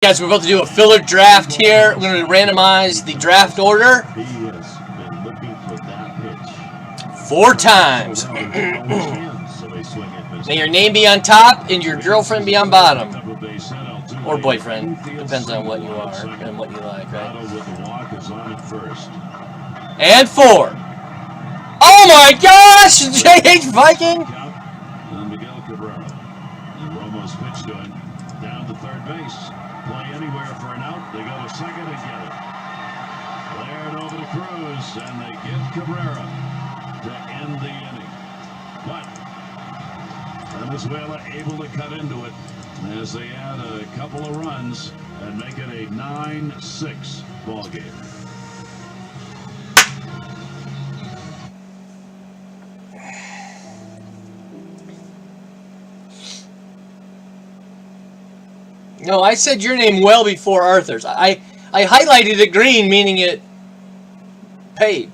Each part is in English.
Guys, we're about to do a filler draft here. We're going to randomize the draft order. He has been looking for that pitch 4 times. May your name be on top and your girlfriend be on bottom. Or boyfriend. Depends on what you are and what you like, right? And 4. Oh my gosh! J.H. Viking! And Miguel Cabrera. Romo's pitch to him. Down to third base. Play anywhere for an out. They go to second and get it. Flared over to Cruz, and they get Cabrera to end the inning. But Venezuela able to cut into it as they add a couple of runs and make it a 9-6 ball game. No, I said your name well before Arthur's. I highlighted it green, meaning it paid.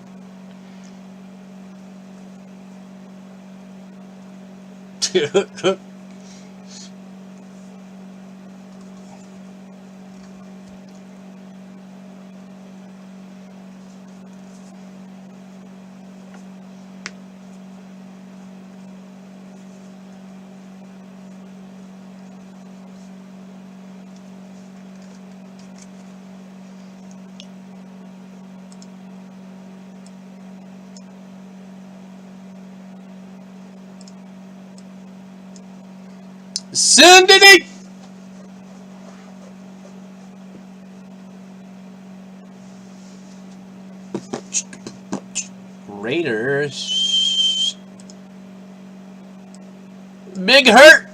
Send it! Raiders. Big hurt.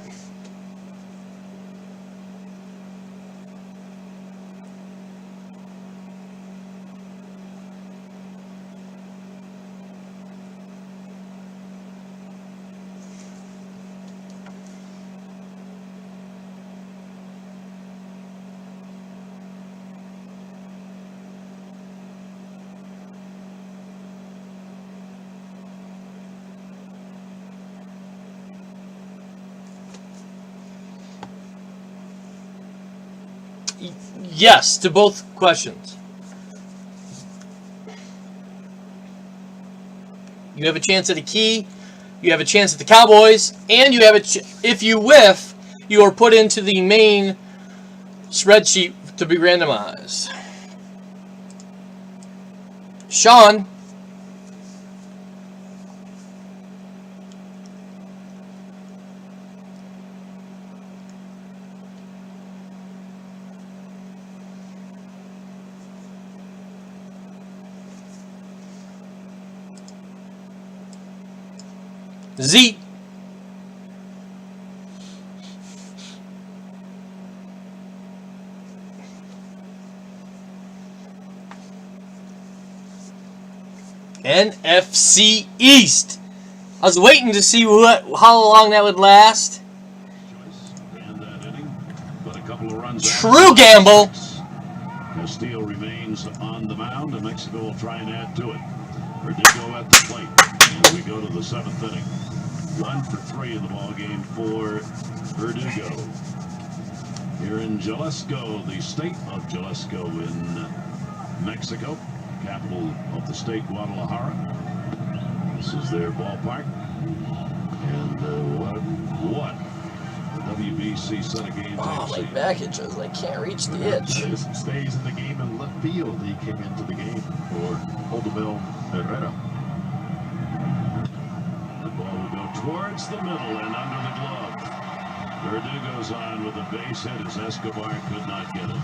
Yes, to both questions. You have a chance at a key, you have a chance at the Cowboys, and you have if you whiff, you are put into the main spreadsheet to be randomized. Sean. Z. NFC East. I was waiting to see how long that would last. True gamble. Castillo remains on the mound, and Mexico will try and add to it. Verdugo at the plate, and we go to the 7th inning. 1 for 3 in the ball game for Verdugo. Here in Jalisco, the state of Jalisco in Mexico, capital of the state, Guadalajara. This is their ballpark. And what the WBC set of games. Oh, my back itches. I can't reach the itch. Stays in the game in left field. He came into the game for Oldemel Herrera. The ball will go towards the middle and under the glove. Verdugo's on with a base hit as Escobar could not get it.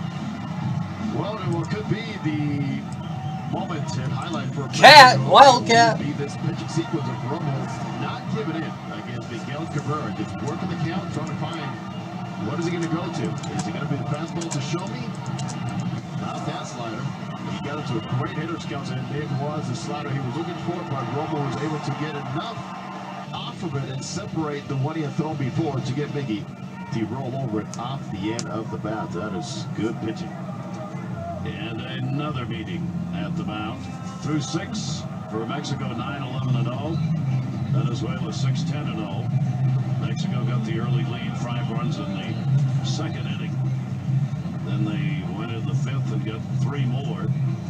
Well, what could be the moment and highlight for Cat, Wildcat. Be this pitching sequence of Romo not giving in against Miguel Cabrera, just working the count, trying to find what is he going to go to. Is it going to be the fastball to show me? Not that slider. He got into a great hitter's count, and it was the slider he was looking for, but Romo was able to get enough off of it and separate the one he had thrown before to get Miggy to roll over it off the end of the bat. That is good pitching. And another meeting at the mound. Through 6 for Mexico, 9-11-0. Venezuela 6-10-0. Mexico got the early lead, 5 runs in the second inning. Then fifth and got 3 more.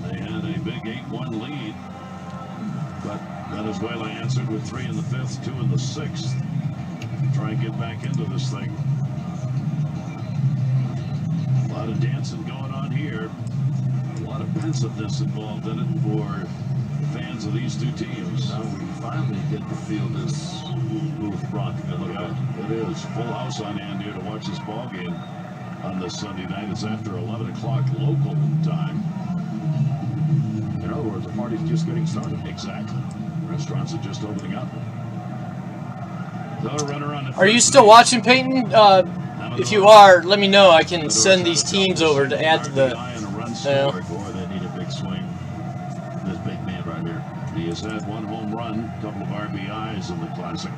They had a big 8-1 lead, but Venezuela answered with 3 in the fifth, 2 in the sixth. Try and get back into this thing. A lot of dancing going on here. A lot of pensiveness involved in it for fans of these two teams. Now we finally get to feel this Booth Bronc a little bit. It is full house on hand here to watch this ball game on this Sunday night. It's after 11 o'clock local time. In other words, the party's just getting started. Exactly. Restaurants are just opening up. The runner on the Are you first still base. watching, Peyton? If you are, let me know. I can send these teams over to add to the. Yeah. Boy, they need a big swing. This big man right here. He has had 1 home run, a couple of RBIs in the Classic.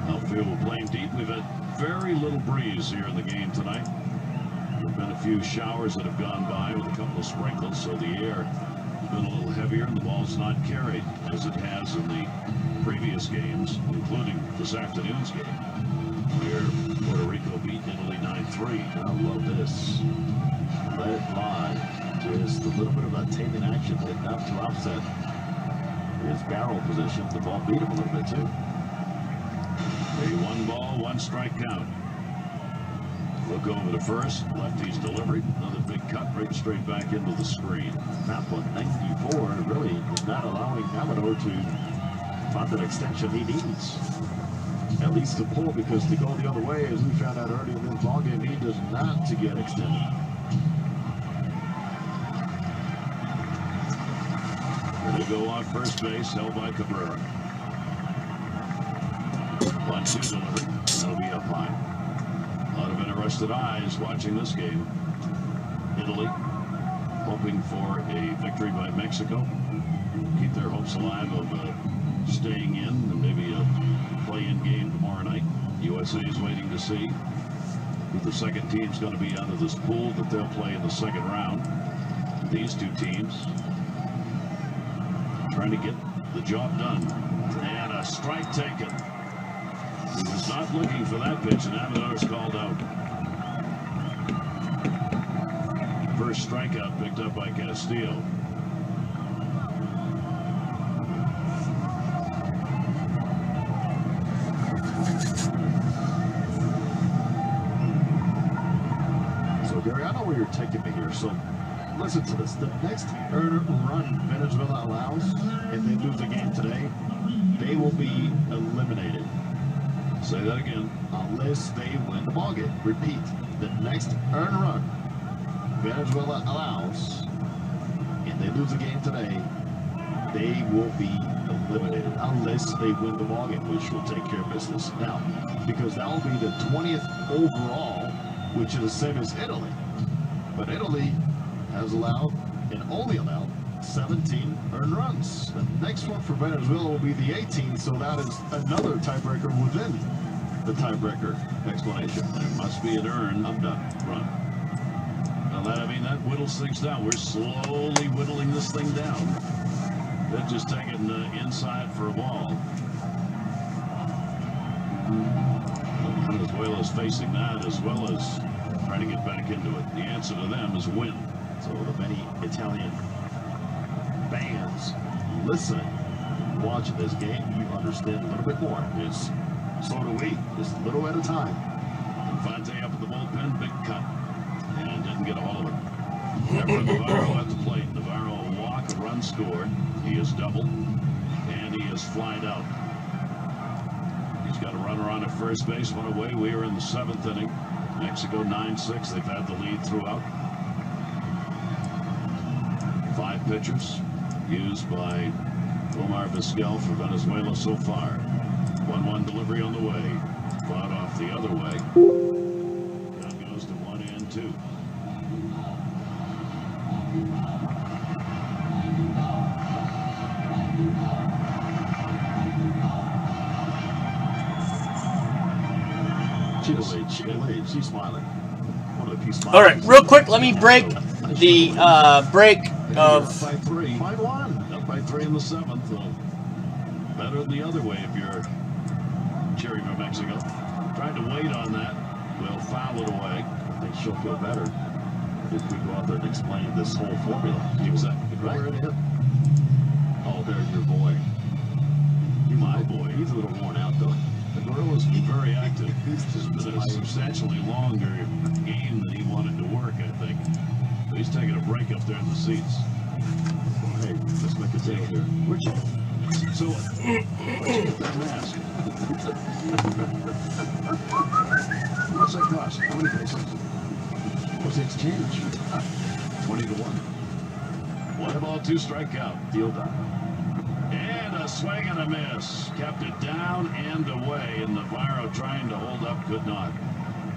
Outfield will playing deep. We've had very little breeze here in the game tonight. There have been a few showers that have gone by with a couple of sprinkles, so the air has been a little heavier and the ball's not carried as it has in the previous games, including this afternoon's game, where Puerto Rico beat Italy 9-3. I love this. Let it fly. Just a little bit of a taking action, hitting up to offset his barrel position. The ball beat him a little bit too. A 1 ball, 1 strike count. Look over to first. Lefty's delivery. Another big cut right straight back into the screen. That 194 really is not allowing Amador to find that extension he needs. At least to pull, because to go the other way, as we found out earlier in this ballgame, he does not to get extended. They go off first base, held by Cabrera. 1-2 delivery. That'll be up high. A lot of interested eyes watching this game. Italy hoping for a victory by Mexico. Keep their hopes alive of staying in and maybe a play-in game tomorrow night. USA is waiting to see who the second team's going to be out of this pool that they'll play in the second round. These two teams trying to get the job done. And a strike taken. He was not looking for that pitch, and Amador's called out. First strikeout picked up by Castillo. So, Gary, I know where you're taking me here. So, listen to this. The next earned run Venezuela allows, if they lose the game today, they will be eliminated. Say that again. Unless they win the ballgame. Repeat, the next earned run Venezuela allows, and they lose the game today, they will be eliminated unless they win the ballgame, which will take care of business. Now, because that will be the 20th overall, which is the same as Italy. But Italy has allowed and only allowed 17 earned runs. The next one for Venezuela will be the 18th, so that is another tiebreaker within the tiebreaker explanation. There must be an earned I'm done. run. Now that whittles things down. We're slowly whittling this thing down. They're just taking inside for a ball. Venezuela's facing that as well as trying to get back into it. The answer to them is win. So the many Italian fans listening, watching this game, you understand a little bit more. It's so do we, just a little at a time. Infante up at the bullpen, big cut, and didn't get a hold of it. Efrain Navarro at the plate. Navarro a walk, a run scored. He is doubled, and he is flied out. He's got a runner on at first base, one away. We are in the 7th inning. Mexico 9-6. They've had the lead throughout. 5 pitchers used by Omar Vizquel for Venezuela so far. 1-1 delivery on the way. Fought off the other way. Now goes to 1-2. She's smiling. One of the few smiles. All right, real quick, let me break the break of. Up by 3. 5-1. Up by 3 in the 7th. Better than the other way if you're cheering for Mexico. Tried to wait on that. Will foul it away. They she'll feel better if we go out there and explain this whole formula. Exactly. Right? Oh, there's your boy. My boy. He's a little worn out, though. The Gorilla's been very active. He's It's just been a tired. substantially longer game than he wanted to work, I think. But he's taking a break up there in the seats. Hey, let's make a deal here. Where'd you So, where'd you get that mask? What's that cost? How many pesos? What's the exchange? 20 to 1. 1 ball, 2 strikeout. Deal done. And a swing and a miss. Kept it down and away. And Navarro trying to hold up, could not.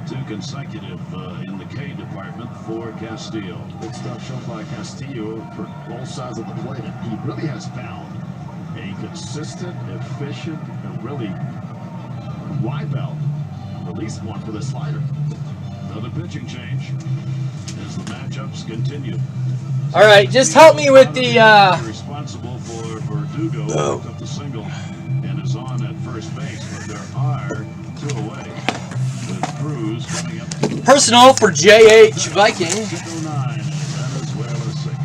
2 consecutive in the K department for Castillo. Good stuff shown by Castillo for both sides of the plate. And he really has found a consistent, efficient, and really wipeout release point for the slider. Another pitching change as the matchups continue. All right, just help me with the. Responsible for Verdugo, who picked up the single and is on at first base, but there are 2 away with Cruz coming up. Personal for JH Viking. 609 and Venezuela 6.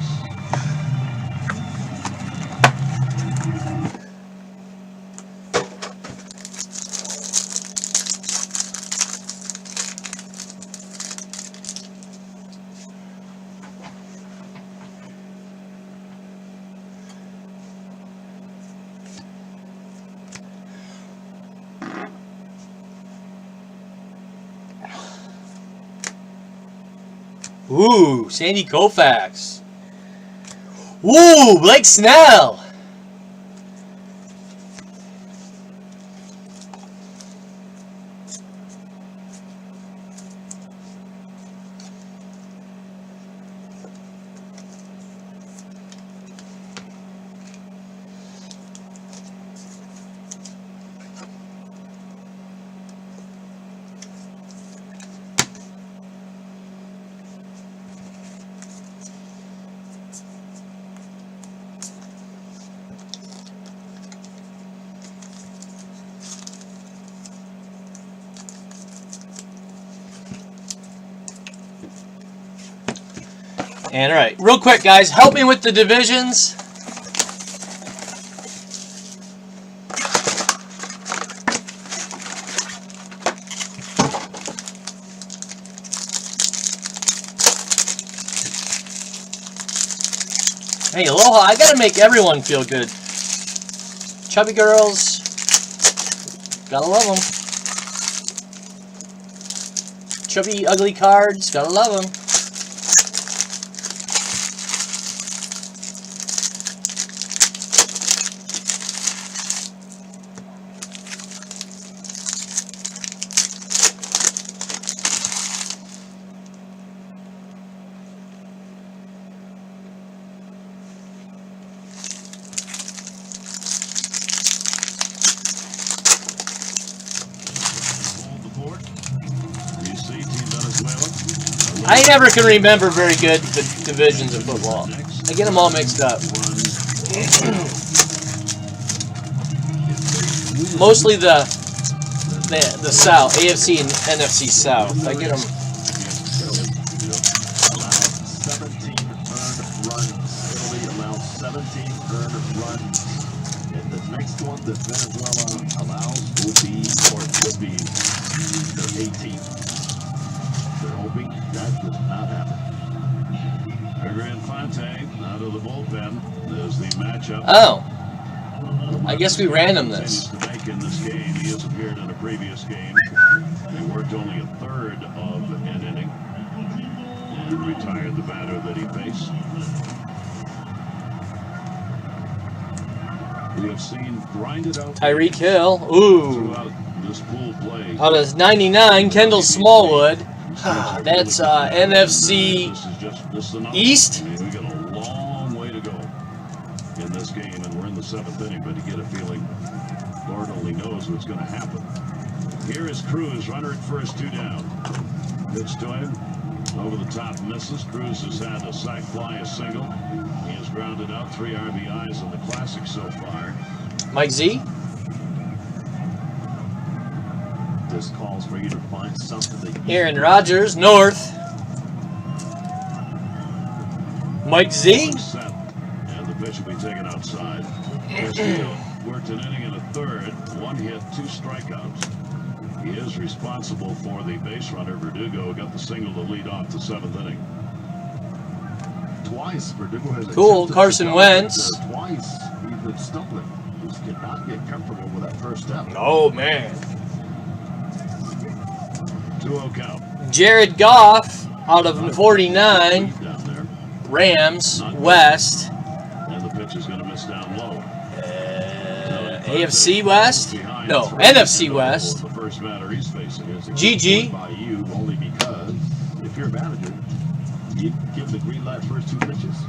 Ooh, Sandy Koufax. Ooh, Blake Snell. And all right, real quick, guys, help me with the divisions. Hey, Aloha, I gotta make everyone feel good. Chubby girls, gotta love them. Chubby, ugly cards, gotta love them. I never can remember very good the divisions of football. I get them all mixed up. Mostly the South, AFC and NFC South. I get them. 17 earned runs. Italy allows 17 earned runs. And the next one that Venezuela allows will be, or could be, their 18th. They're hoping that does not happen. Pedro Infante out of the bullpen as the matchup. Oh. I guess we random this. To make in this game. He has appeared in a previous game. He worked only a third of an inning and retired the batter that he faced. We have seen grinded out Tyreek Hill. Ooh. throughout this pool play. Out of 99, Kendall Smallwood. That's NFC This is East. I mean, we got a long way to go in this game, and we're in the 7th inning, but you get a feeling Lord only knows what's going to happen. Here is Cruz, runner at first, 2 down. Pitch to him. Over the top misses. Cruz has had a sac fly, a single. He has grounded out 3 RBIs in the Classic so far. Mike Z. This calls for you to find something that you Aaron Rodgers, North. Mike Z. Set, and the pitch will be taken outside. Castillo worked an inning and a third, 1 hit, 2 strikeouts. He is responsible for the base runner. Verdugo got the single to lead off the 7th inning. Twice, Verdugo has Cool, attempted Carson to go, Wentz. but, twice he's been stumbling. He cannot get comfortable with that first step. Oh, man. 2-0 count. Jared Goff out of 49. Down there. Rams, West. And the pitch is going to miss down low. AFC West? No, NFC West. The first batter he's facing is GG. By you only because if you're a manager, you give the green light first 2 pitches.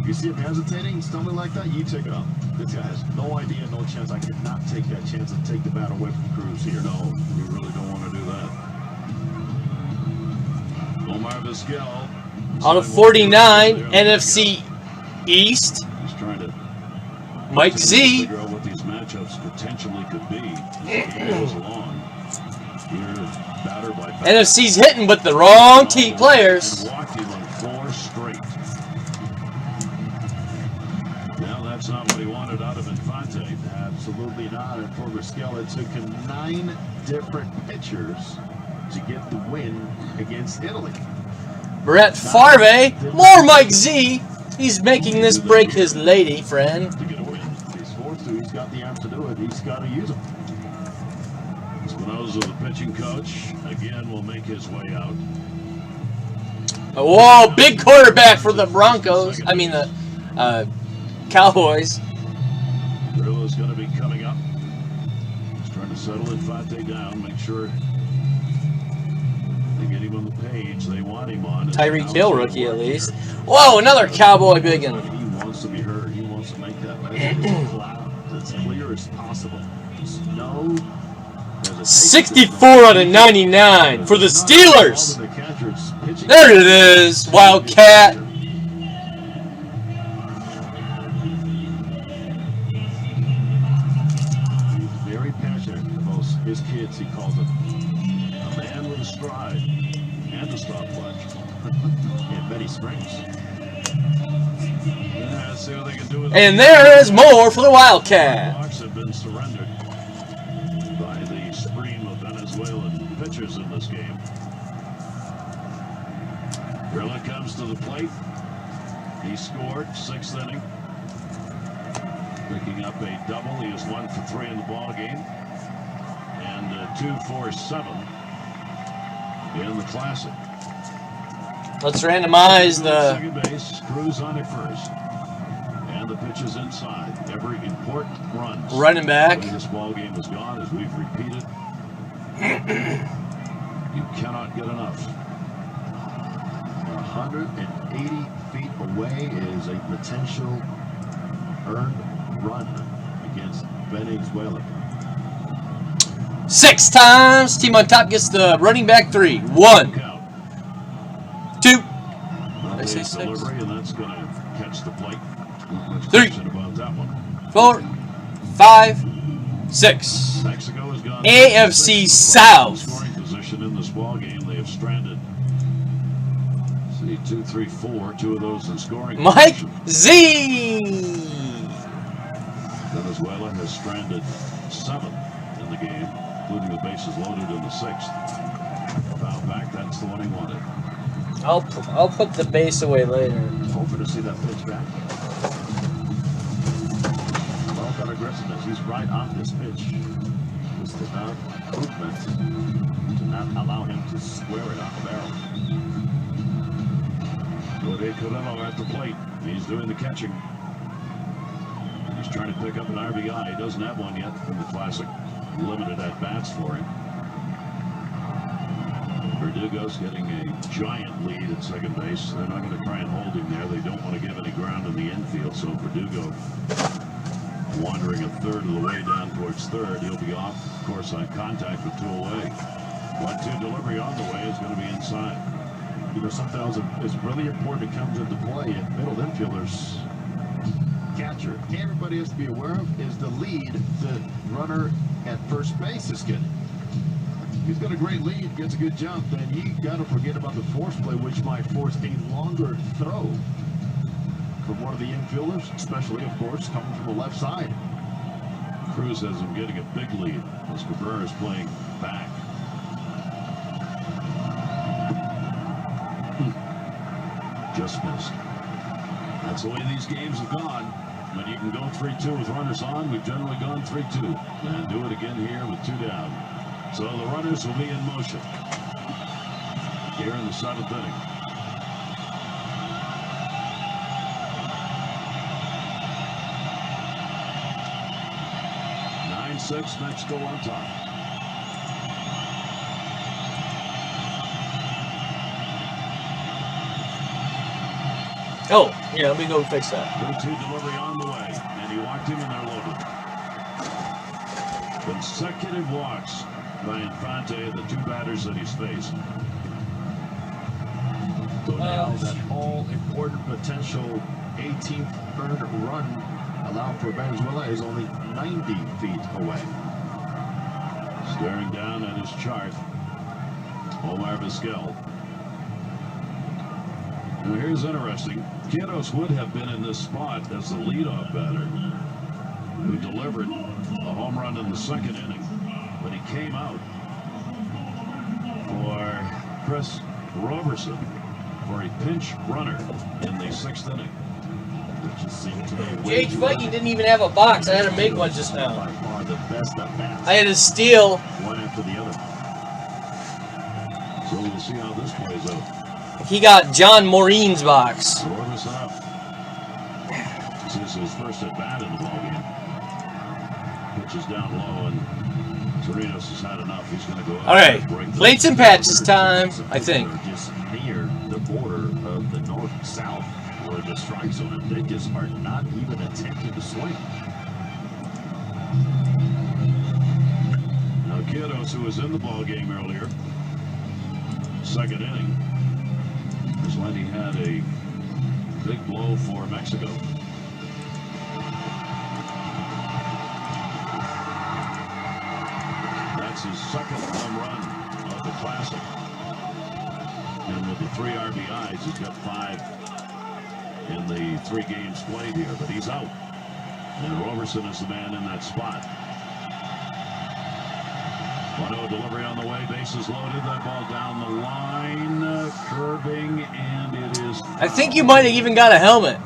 You see him hesitating, stumbling like that, you take it off. This guy has no idea, no chance. I cannot take that chance and take the bat away from Cruz here. No, we really don't want to do that. Omar Vizquel. Out of 49, NFC East, He's trying to Mike Z. figure out what these matchups potentially could be as the game goes along. Here, batter by batter. NFC's hitting, but the wrong team players. And walked him on 4 straight. Now that's not what he wanted out of Infante. Absolutely not. And for Vizquel, it took him 9 different pitchers to get the win against Italy. Brett Favre, more Mike Z. He's making this break his lady friend. To get a win. He's forced to. He's got the arms to do it. He's got to use them. Espinosa, the pitching coach, again will make his way out. Whoa, big quarterback for the Broncos. I mean the Cowboys. Grillo's going to be coming up. He's trying to settle Infante down, make sure they get him on the page they want him on. Tyreek Hill, rookie at least. Whoa, another Cowboy biggin. He wants to be heard. He wants to make that message as loud, as clear as possible. Just know there's a 64 out of 99 for the Steelers. There it is, Wildcat. He's very passionate about his kids. He calls them a man with a stride and a stopwatch in Betty Springs. Yeah, let's see what they can do with And there is more for the Wildcat. Hawks have been surrendered by the stream of Venezuelan pitchers in this game. Grillo comes to the plate. He scored 6th inning. Picking up a double. He is 1 for 3 in the ball game. And 2 for 7 in the Classic. Let's randomize the Second base, Cruz on at first. And the pitch is inside. Every important run. running back. This ball game is gone, as we've repeated. You cannot get enough. 180 feet away is a potential earned run against Venezuela. 6 times. Team on top gets the running back 3. 1, Count. 2, I say 6. Delivery, and that's going to catch the plate. Not much 3. question about that one. 4, 5, 6. Mexico has gone AFC 6 South. scoring position in this ball game. They have stranded. See, 2, 3, 4. 2 of those in scoring. Mike position. Z. Venezuela has stranded 7 in the game, including the bases loaded in the 6th. Foul back, that's the one he wanted. I'll put the base away later. Hoping to see that pitch back. Well done aggressiveness. He's right on this pitch. Just enough movement to not allow him to square it on the barrel. Jorge Correlo at the plate. He's doing the catching. He's trying to pick up an RBI. He doesn't have one yet from the Classic. Limited at bats for him. Verdugo's getting a giant lead at second base. They're not going to try and hold him there. They don't want to give any ground in the infield. So Verdugo wandering a third of the way down towards third. He'll be off, of course, on contact with 2 away. 1-2 delivery on the way is going to be inside. You know, something else is really important that comes into play in middle infielders. Catcher. Everybody has to be aware of is the lead the runner at first base is getting. He's got a great lead, gets a good jump, then you got to forget about the force play, which might force a longer throw. from one of the infielders, especially, of course, coming from the left side. Cruz has him getting a big lead as Cabrera is playing back. Just missed. That's the way these games have gone. When you can go 3-2 with runners on, we've generally gone 3-2. And do it again here with 2 down. So the runners will be in motion here in the 7th inning. Six, Mexico on top. Oh, yeah, let me go fix that. 3-2 delivery on the way, and he walked him, and they're loaded. Consecutive walks by Infante, the 2 batters that he's faced. So now that all-important potential 18th earned run allowed for Venezuela is only 90 feet away. Staring down at his chart, Omar Vizquel. Now here's interesting. Quiros would have been in this spot as the leadoff batter who delivered a home run in the 2nd inning, but he came out for Chris Roberson for a pinch runner in the 6th inning. J.H. Feige didn't even have a box. I had to make one just now. By far the best at bats. I had to steal. One after the other. So we'll see how this plays out. He got John Maureen's box. Roberson up. This is his first at bat in the ballgame. Pitches down low, and Torinos has had enough. He's going to go out. All right, plates and patches time, I think. Just near the border of the north-south. Or the strike zone, and they just are not even attempting to swing. Now Quiros, who was in the ball game earlier, 2nd inning, is when he had a big blow for Mexico. That's his 2nd home run of the Classic, and with the 3 RBIs, he's got 5 in the 3 games played here, but he's out. And Roberson is the man in that spot. 1-0 delivery on the way, bases loaded, that ball down the line, curving, and it is... I think you might have even got a helmet.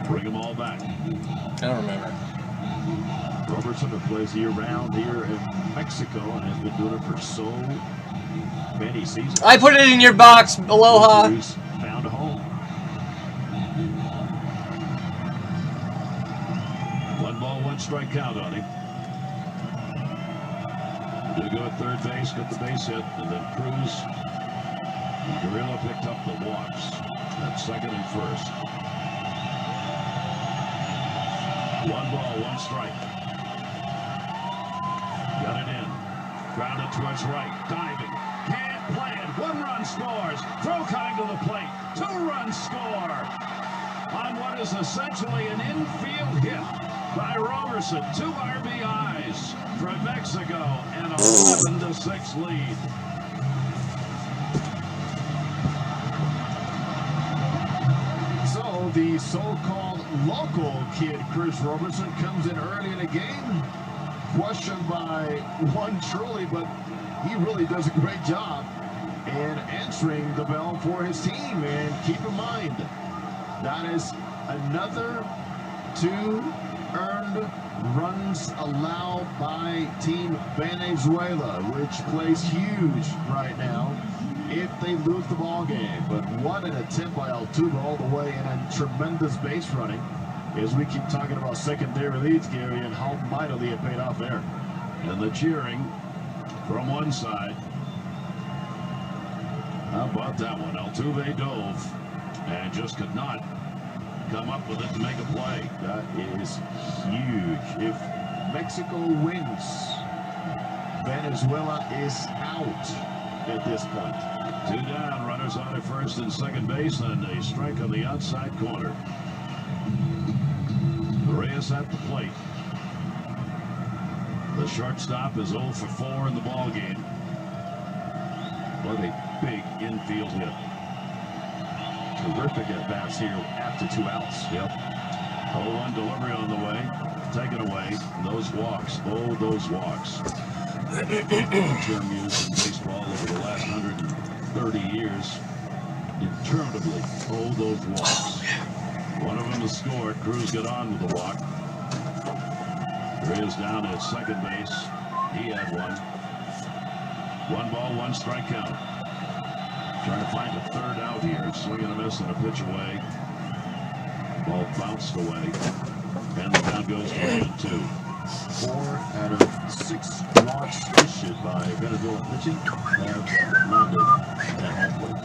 Bring them all back. I don't remember. Roberson, who plays year-round here in Mexico and has been doing it for so many seasons. I put it in your box, Aloha. He's found a home. 1 ball, 1 strike count on him. They go at third base, get the base hit, and then Cruz and Gurriel picked up the walks at 2nd and 1st. 1 ball, 1 strike. Got it in. Grounded towards right. Diving. Can't play it. 1-run scores. Throw coming to the plate. 2-run score on what is essentially an infield hit by Roberson. 2 RBIs for Mexico and a 11-6 lead. So the so-called local kid, Chris Roberson, comes in early in the game. Questioned by one truly, but he really does a great job in answering the bell for his team. And keep in mind, that is another 2 earned runs allowed by Team Venezuela, which plays huge right now if they lose the ball game. But what an attempt by Altuve all the way, and a tremendous base running. As we keep talking about secondary leads, Gary, and how mightily it paid off there. And the cheering from one side. How about that one? Altuve dove and just could not come up with it to make a play. That is huge. If Mexico wins, Venezuela is out at this point. 2 down, runners on at first and second base, and a strike on the outside corner. Reyes at the plate. The shortstop is 0 for 4 in the ball game. What a big infield hit. Terrific at bats here after 2 outs. Yep. 0-1 delivery on the way. Taken away. Those walks. Oh, those walks. Term used in baseball over the last 130 years. Interminably. Oh, those walks. One of them is scored. Cruz got on with the walk. There is down at second base. He had one. 1 ball, 1 strike count. Trying to find a third out here. Swing and a miss and a pitch away. Ball bounced away. And the count goes to 1-2. 4 out of 6 walks issued by Venezuela pitching have landed at home plate.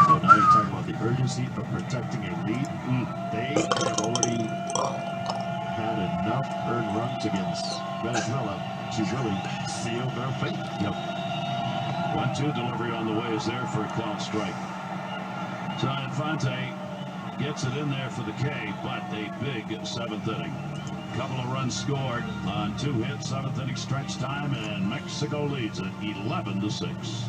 So now you're talking about the urgency of protecting a lead. They have already had enough earned runs against Venezuela to really seal their fate. Yep. 1-2 delivery on the way is there for a called strike. So Infante gets it in there for the K, but a big 7th inning. Couple of runs scored on 2 hits, 7th inning stretch time, and Mexico leads it 11-6.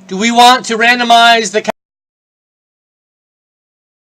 Do we want to randomize the